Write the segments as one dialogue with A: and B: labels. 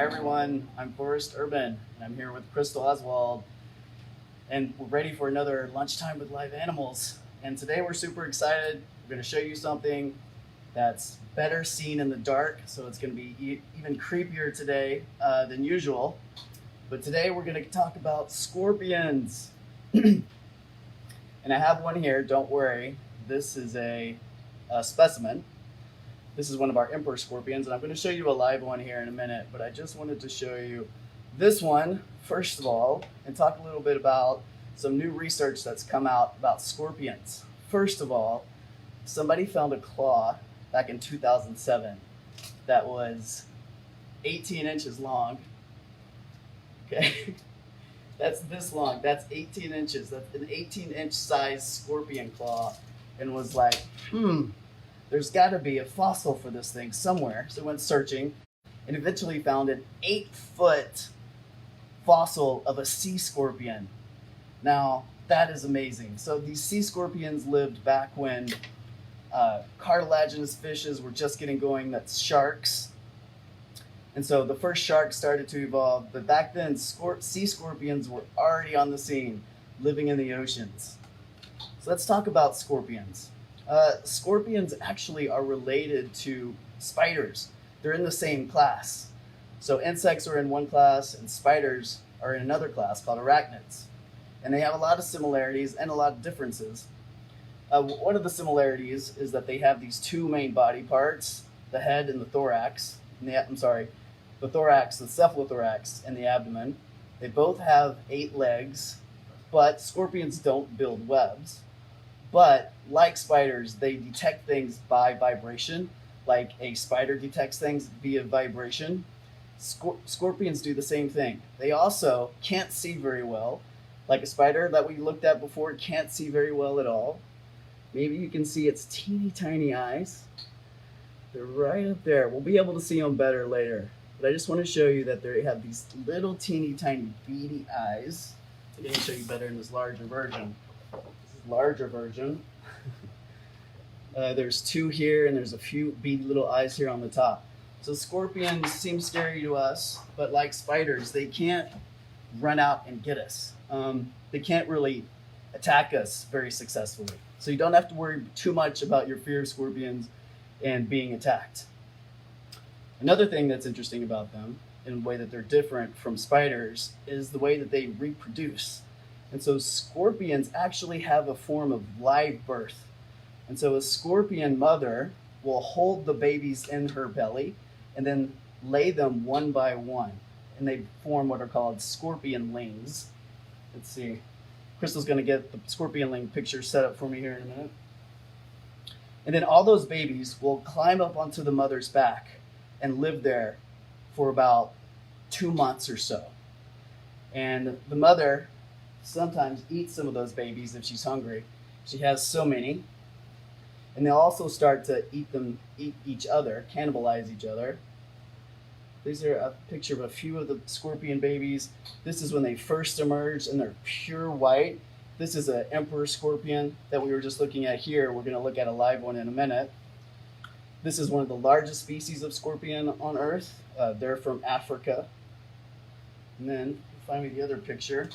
A: Hi everyone, I'm Forrest Urban, and I'm here with Crystal Oswald, and we're ready for another Lunchtime with Live Animals. And today we're super excited. We're going to show you something that's better seen in the dark, so it's going to be even creepier today than usual. But today we're going to talk about scorpions. And I have one here, don't worry. This is a specimen. This is one of our emperor scorpions, and I'm going to show you a live one here in a minute, but I just wanted to show you this one, first of all, and talk a little bit about some new research that's come out about scorpions. First of all, somebody found a claw back in 2007 that was 18 inches long. Okay, that's this long, that's 18 inches, that's an 18-inch size scorpion claw, and was like, there's got to be a fossil for this thing somewhere. So went searching and eventually found an 8-foot fossil of a sea scorpion. Now, that is amazing. So these sea scorpions lived back when cartilaginous fishes were just getting going, that's sharks. And so the first sharks started to evolve, but back then sea scorpions were already on the scene, living in the oceans. So let's talk about scorpions. Scorpions actually are related to spiders. They're in the same class. So insects are in one class and spiders are in another class called arachnids. And they have a lot of similarities and a lot of differences. One of the similarities is that they have these two main body parts, the head and the thorax. The thorax, the cephalothorax, and the abdomen. They both have 8 legs, but scorpions don't build webs. But like spiders, they detect things by vibration, like a spider detects things via vibration. Scorpions do the same thing. They also can't see very well. Like a spider that we looked at before can't see very well at all. Maybe you can see its teeny tiny eyes. They're right up there. We'll be able to see them better later. But I just want to show you that they have these little teeny tiny beady eyes. I'm going to show you better in this larger version. Larger version. There's 2 here, and there's a few beady little eyes here on the top. So scorpions seem scary to us, but like spiders, they can't run out and get us. They can't really attack us very successfully. So you don't have to worry too much about your fear of scorpions and being attacked. Another thing that's interesting about them, in a way that they're different from spiders, is the way that they reproduce. And so scorpions actually have a form of live birth. And so a scorpion mother will hold the babies in her belly and then lay them one by one. And they form what are called scorpion lings. Let's see. Crystal's going to get the scorpion ling picture set up for me here in a minute. And then all those babies will climb up onto the mother's back and live there for about 2 months or so. And the mother sometimes eats some of those babies if she's hungry. She has so many. And they'll also start to eat each other, cannibalize each other. These are a picture of a few of the scorpion babies. This is when they first emerge and they're pure white. This is an emperor scorpion that we were just looking at here. We're going to look at a live one in a minute. This is one of the largest species of scorpion on Earth. They're from Africa. And then find me the other picture.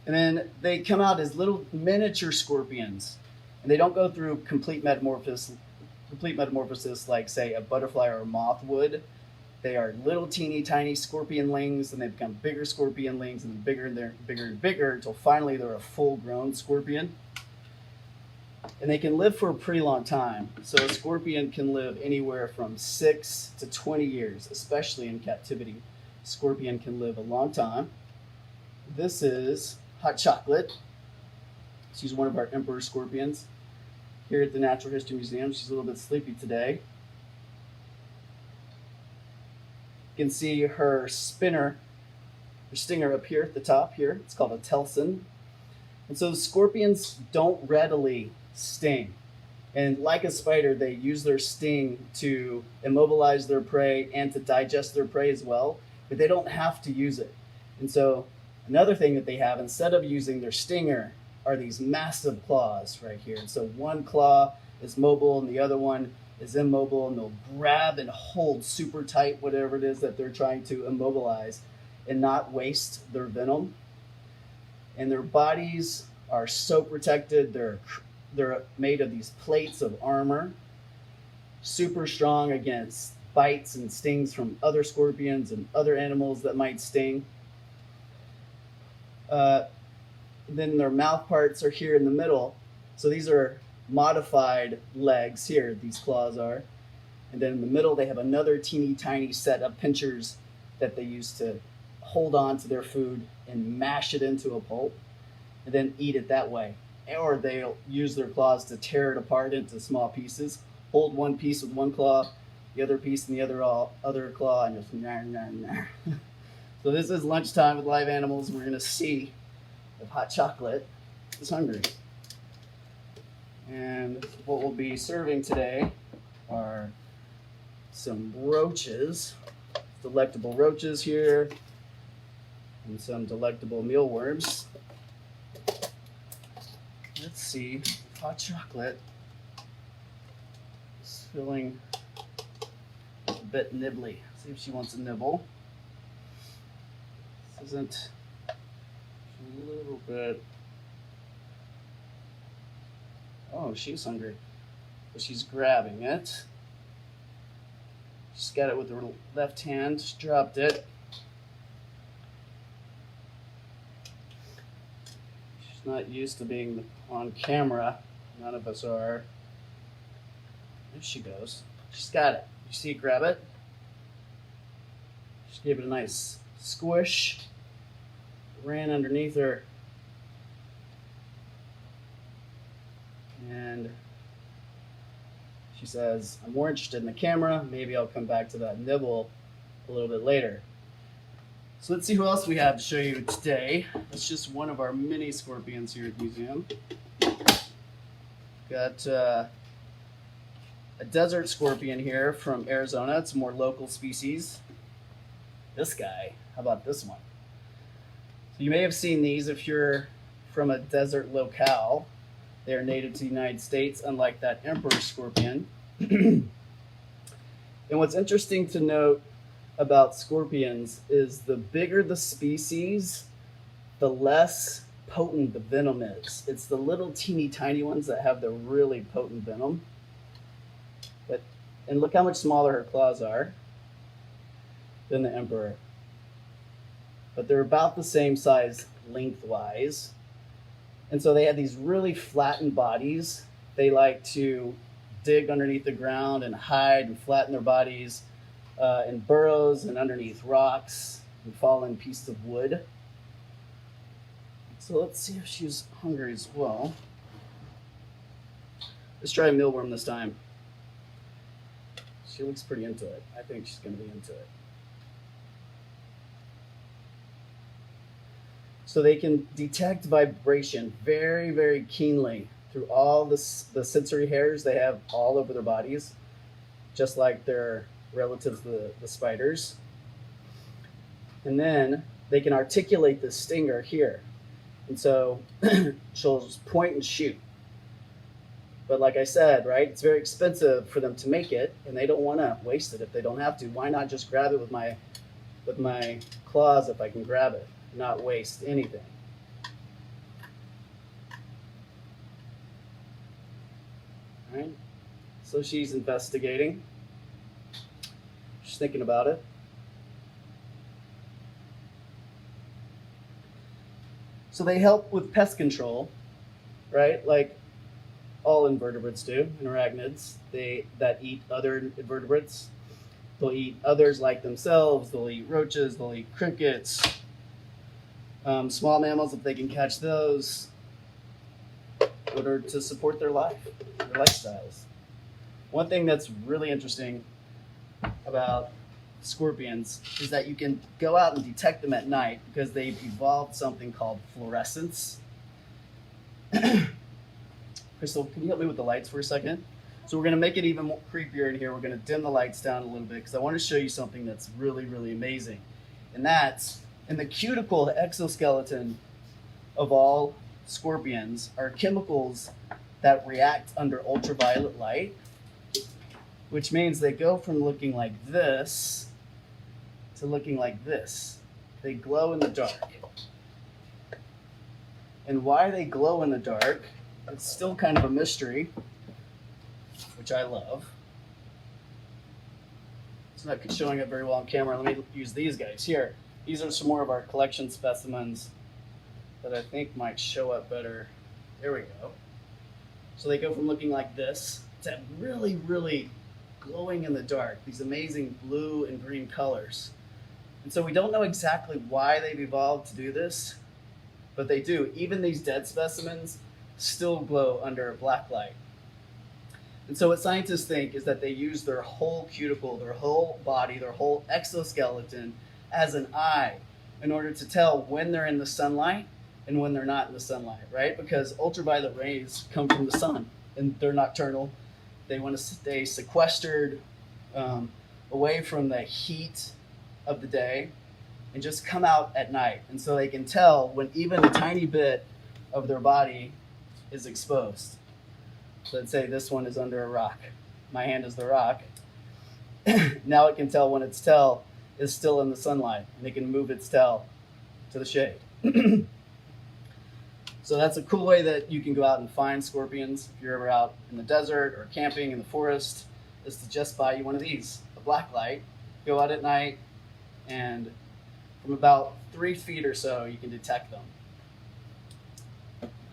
A: And then they come out as little miniature scorpions. And they don't go through complete metamorphosis like, say, a butterfly or a moth would. They are little teeny tiny scorpion lings, and they become bigger scorpion lings, and bigger and bigger and bigger until finally they're a full-grown scorpion. And they can live for a pretty long time. So a scorpion can live anywhere from 6 to 20 years, especially in captivity. A scorpion can live a long time. This is Hot Chocolate. She's one of our emperor scorpions here at the Natural History Museum. She's a little bit sleepy today. You can see her stinger up here at the top here. It's called a telson. And so scorpions don't readily sting. And like a spider, they use their sting to immobilize their prey and to digest their prey as well, but they don't have to use it. And so another thing that they have, instead of using their stinger, are these massive claws right here. And so one claw is mobile and the other one is immobile, and they'll grab and hold super tight whatever it is that they're trying to immobilize and not waste their venom. And their bodies are so protected. They're made of these plates of armor, super strong against bites and stings from other scorpions and other animals that might sting. Then their mouth parts are here in the middle. So these are modified legs here, these claws are. And then in the middle, they have another teeny tiny set of pinchers that they use to hold on to their food and mash it into a pulp and then eat it that way. Or they'll use their claws to tear it apart into small pieces, hold one piece with one claw, the other piece in the other claw, and just nar, nar, nar. So this is lunchtime with live animals. We're gonna see if Hot Chocolate is hungry. And what we'll be serving today are some roaches, delectable roaches here, and some delectable mealworms. Let's see if Hot Chocolate is feeling a bit nibbly. See if she wants a nibble. This isn't a little bit. Oh, she's hungry. So she's grabbing it. She's got it with her left hand. She dropped it. She's not used to being on camera. None of us are. There she goes. She's got it. You see it, grab it. She gave it a nice squish. Ran underneath her. And she says, I'm more interested in the camera. Maybe I'll come back to that nibble a little bit later. So let's see who else we have to show you today. It's just one of our mini scorpions here at the museum. Got a desert scorpion here from Arizona. It's a more local species. This guy, how about this one? So you may have seen these if you're from a desert locale. They are native to the United States, unlike that emperor scorpion. And what's interesting to note about scorpions is the bigger the species, the less potent the venom is. It's the little teeny tiny ones that have the really potent venom. And look how much smaller her claws are than the emperor. But they're about the same size lengthwise. And so they have these really flattened bodies. They like to dig underneath the ground and hide and flatten their bodies in burrows and underneath rocks and fallen pieces of wood. So let's see if she's hungry as well. Let's try a mealworm this time. She looks pretty into it. I think she's going to be into it. So they can detect vibration very, very keenly through all the sensory hairs they have all over their bodies, just like their relatives, the spiders. And then they can articulate the stinger here. And so she'll just point and shoot. But like I said, right, it's very expensive for them to make it, and they don't want to waste it if they don't have to. Why not just grab it with my claws if I can grab it? Not waste anything. All right, so she's investigating. She's thinking about it. So they help with pest control, right? Like all invertebrates do, and arachnids, that eat other invertebrates. They'll eat others like themselves. They'll eat roaches. They'll eat crickets. Small mammals, if they can catch those, in order to support their life, their lifestyles. One thing that's really interesting about scorpions is that you can go out and detect them at night because they've evolved something called fluorescence. Crystal, can you help me with the lights for a second? So we're going to make it even more creepier in here. We're going to dim the lights down a little bit because I want to show you something that's really, really amazing. And that's in the cuticle, the exoskeleton of all scorpions are chemicals that react under ultraviolet light. which means they go from looking like this to looking like this. They glow in the dark. And why they glow in the dark, it's still kind of a mystery, which I love. It's not showing up very well on camera. Let me use these guys here. These are some more of our collection specimens that I think might show up better. There we go. So they go from looking like this to really, really glowing in the dark, these amazing blue and green colors. And so we don't know exactly why they've evolved to do this, but they do. Even these dead specimens still glow under a black light. And so what scientists think is that they use their whole cuticle, their whole body, their whole exoskeleton as an eye in order to tell when they're in the sunlight and when they're not in the sunlight, right? Because ultraviolet rays come from the sun and they're nocturnal. They want to stay sequestered away from the heat of the day and just come out at night. And so they can tell when even a tiny bit of their body is exposed. So let's say this one is under a rock. My hand is the rock. Now it can tell when its tail is still in the sunlight, and it can move its tail to the shade. So that's a cool way that you can go out and find scorpions if you're ever out in the desert or camping in the forest, is to just buy you one of these, a black light, go out at night, and from about 3 feet or so, you can detect them.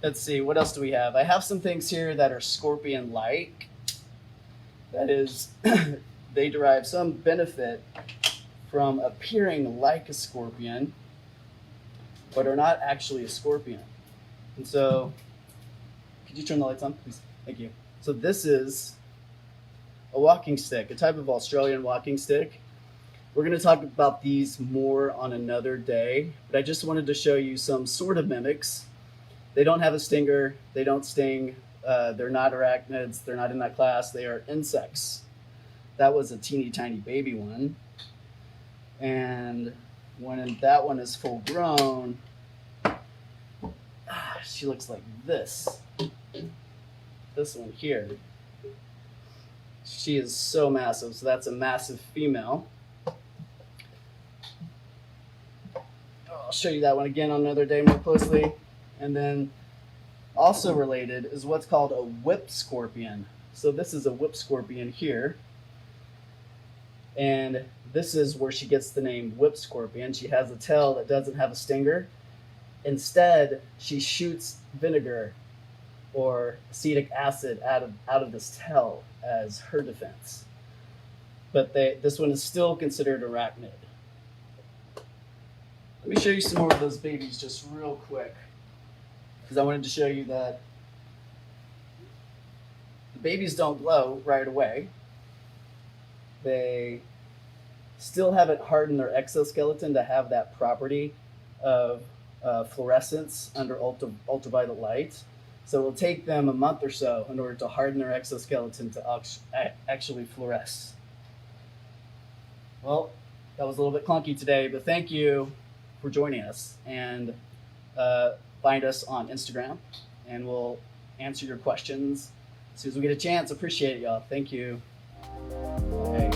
A: Let's see, what else do we have? I have some things here that are scorpion-like. That is, they derive some benefit from appearing like a scorpion, but are not actually a scorpion. And so, could you turn the lights on, please? Thank you. So this is a walking stick, a type of Australian walking stick. We're going to talk about these more on another day, but I just wanted to show you some sort of mimics. They don't have a stinger. They don't sting. They're not arachnids. They're not in that class. They are insects. That was a teeny tiny baby one. And when that one is full grown, she looks like this. This one here. She is so massive. So that's a massive female. I'll show you that one again on another day more closely. And then also related is what's called a whip scorpion. So this is a whip scorpion here. And this is where she gets the name whip scorpion. She has a tail that doesn't have a stinger. Instead, she shoots vinegar or acetic acid out of this tail as her defense. But this one is still considered arachnid. Let me show you some more of those babies just real quick, because I wanted to show you that the babies don't glow right away. They still haven't hardened their exoskeleton to have that property of fluorescence under ultraviolet light. So it'll take them a month or so in order to harden their exoskeleton to actually fluoresce. Well, that was a little bit clunky today, but thank you for joining us. And find us on Instagram, and we'll answer your questions as soon as we get a chance. Appreciate it, y'all. Thank you. Okay.